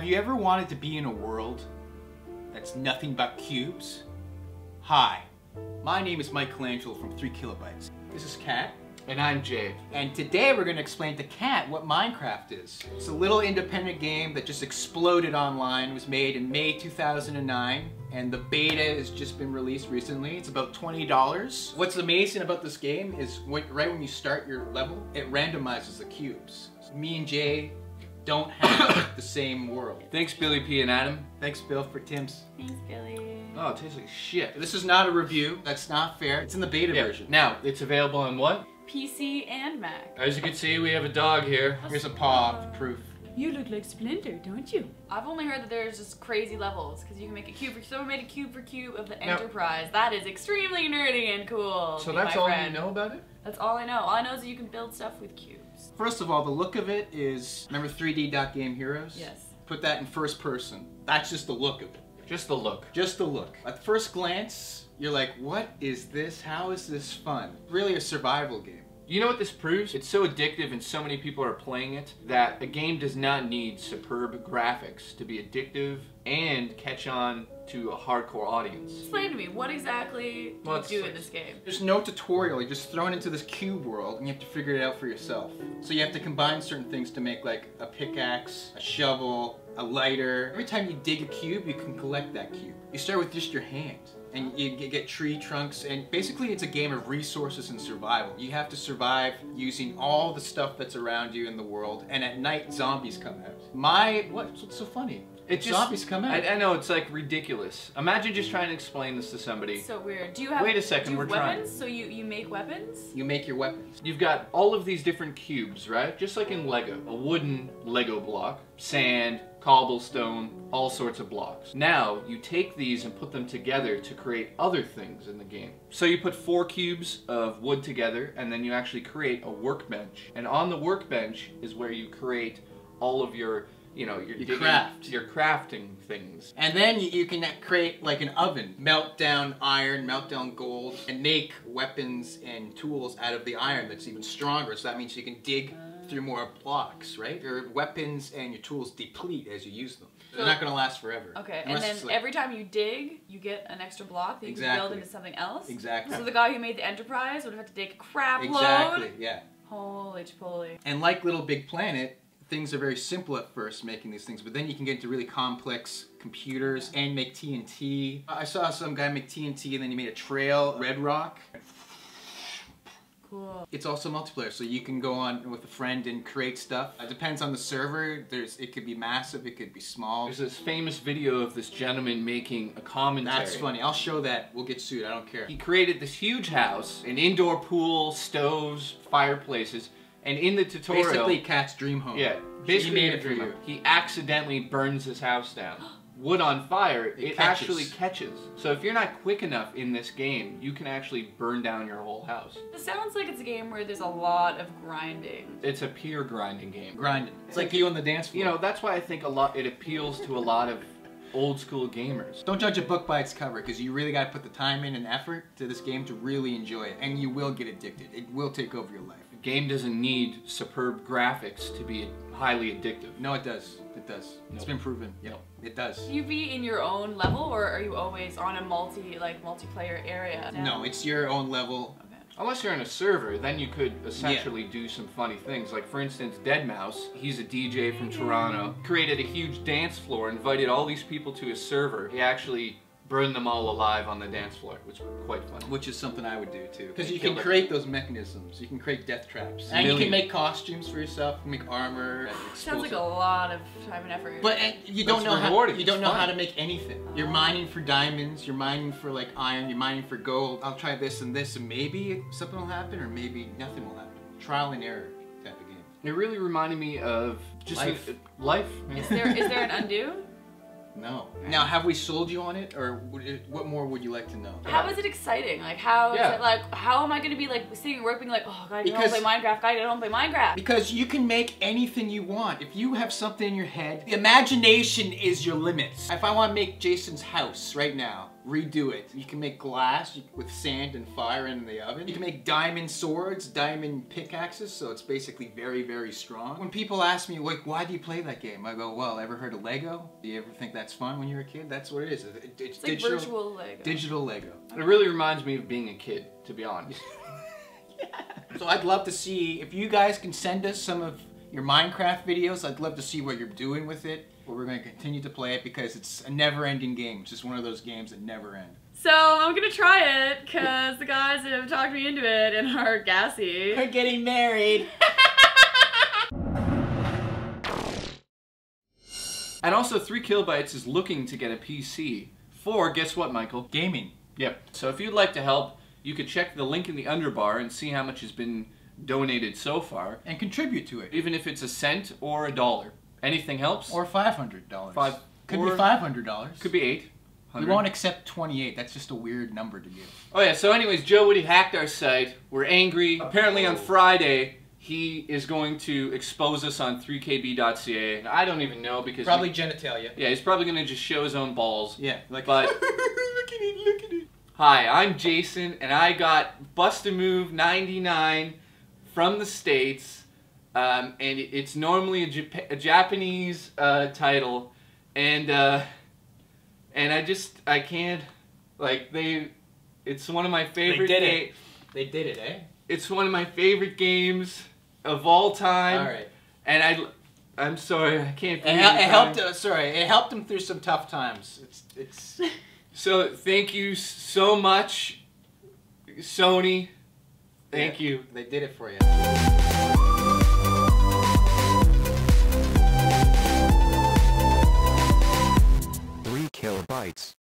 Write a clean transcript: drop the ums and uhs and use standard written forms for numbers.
you ever wanted to be in a world that's nothing but cubes? Hi, my name is Michelangelo from 3 Kilobytes. This is Kat. And I'm Jay. And today we're going to explain to Kat what Minecraft is. It's a little independent game that just exploded online. It was made in May 2009, and the beta has just been released recently. It's about $20. What's amazing about this game is right when you start your level, it randomizes the cubes. So me and Jay don't have the same world. Thanks, Billy P and Adam. Thanks, Bill, for Tim's. Thanks, Billy. Oh, it tastes like shit. This is not a review. That's not fair. It's in the beta version. Now, it's available on what? PC and Mac. As you can see, we have a dog here. Here's a paw proof. You look like Splinter, don't you? I've only heard that there's just crazy levels because you can make a cube. Someone made a cube for cube of the Enterprise. That is extremely nerdy and cool. So that's all you know about it? That's all I know. All I know is that you can build stuff with cubes. First of all, the look of it is, remember 3D Game Heroes? Yes. Put that in first person. That's just the look of it. Just the look. Just the look. At first glance, you're like, what is this? How is this fun? Really a survival game. You know what this proves? It's so addictive and so many people are playing it that a game does not need superb graphics to be addictive and catch on to a hardcore audience. Explain to me, what exactly do you do in this game? There's no tutorial. You're just thrown into this cube world and you have to figure it out for yourself. So you have to combine certain things to make like a pickaxe, a shovel, a lighter. Every time you dig a cube, you can collect that cube. You start with just your hand. And you get tree trunks, and basically it's a game of resources and survival. You have to survive using all the stuff that's around you in the world, and at night zombies come out. What's so funny? Zombies come out. I know, it's like ridiculous. Imagine just trying to explain this to somebody. So weird. Do you have Wait a second, weapons? trying. So you make weapons? You make your weapons. You've got all of these different cubes, right? Just like in Lego. A wooden Lego block, sand, cobblestone, all sorts of blocks. Now, you take these and put them together to create other things in the game. So you put 4 cubes of wood together, and then you actually create a workbench. And on the workbench is where you create all of your your crafting things. And then you can create like an oven, melt down iron, melt down gold, and make weapons and tools out of the iron that's even stronger. So that means you can dig through more blocks, right? Your weapons and your tools deplete as you use them. They're not going to last forever. Okay, and then every time you dig, you get an extra block that you can build into something else? Exactly. So the guy who made the Enterprise would have had to dig a crap load? Exactly, yeah. Holy chipotle. And like Little Big Planet, things are very simple at first making these things, but then you can get into really complex computers and make TNT. I saw some guy make TNT and then he made a trail, red rock. Cool. It's also multiplayer, so you can go on with a friend and create stuff. It depends on the server. It could be massive, it could be small. There's this famous video of this gentleman making a commentary. That's funny. I'll show that. We'll get sued. I don't care. He created this huge house, an indoor pool, stoves, fireplaces, and in the tutorial... Basically, Kat's dream home. Yeah, basically he made it for you. He accidentally burns his house down. Wood on fire, it actually catches. So if you're not quick enough in this game, you can actually burn down your whole house. It sounds like it's a game where there's a lot of grinding. It's a pure grinding game. Grinding. It's like you on the dance floor. You know, that's why I think it appeals to a lot of old school gamers. Don't judge a book by its cover, because you really got to put the time in and effort to this game to really enjoy it, and you will get addicted. It will take over your life. The game doesn't need superb graphics to be highly addictive. No, it does. It does. Nope. It's been proven. Yep. Nope. It does. Can you be in your own level, or are you always on a multiplayer area? No, it's your own level. Okay. Unless you're in a server, then you could essentially do some funny things. Like, for instance, Deadmau5, he's a DJ from Toronto, created a huge dance floor, invited all these people to his server. He actually burned them all alive on the dance floor, which was quite funny. Which is something I would do too. Because you can create those mechanisms. You can create death traps. And you can make costumes for yourself. You can make armor. Sounds like a lot of time and effort. But you don't know how to make anything. You're mining for diamonds. You're mining for like iron. You're mining for gold. I'll try this and this, and maybe something will happen, or maybe nothing will happen. Trial and error type of game. It really reminded me of just life. Is there an undo? No. Now, have we sold you on it, or what more would you like to know? How is it exciting? Like, how is it like? How am I going to be like sitting and work, being like, oh, God, I don't play Minecraft. I don't play Minecraft. Because you can make anything you want. If you have something in your head, the imagination is your limits. If I want to make Jason's house right now, redo it. You can make glass with sand and fire in the oven. You can make diamond swords, diamond pickaxes, so it's basically very, very strong. When people ask me, like, why do you play that game? I go, well, ever heard of Lego? Do you ever think that's fun when you're a kid? That's what it is. It's like digital, virtual Lego. Digital Lego. It really reminds me of being a kid, to be honest. So I'd love to see, if you guys can send us some of your Minecraft videos, I'd love to see what you're doing with it. But we're going to continue to play it because it's a never-ending game. It's just one of those games that never end. So I'm gonna try it because the guys have talked me into it and are gassy. We're getting married. And also 3Kilobytes is looking to get a PC for, guess what, Michael? Gaming. Yep. So if you'd like to help, you could check the link in the underbar and see how much has been donated so far. And contribute to it. Even if it's a cent or $1. Anything helps. Or $500. Could be or $500. Could be $800. We won't accept 28. That's just a weird number to give. Oh yeah, so anyways, Joe Woody hacked our site. We're angry. Apparently on Friday, he is going to expose us on 3kb.ca. I don't even know because... Probably genitalia. Yeah, he's probably going to just show his own balls. Yeah, like... But... look at it, look at it. Hi, I'm Jason, and I got Bust-A-Move 99 from the States. And it's normally a Japanese title. And I can't, like, it's one of my favorite games. They did it, eh? It's one of my favorite games of all time. Alright. And I'm sorry, I can't believe it helped him through some tough times. It's So, thank you so much, Sony. Thank you. They did it for you. 3Kilobytes.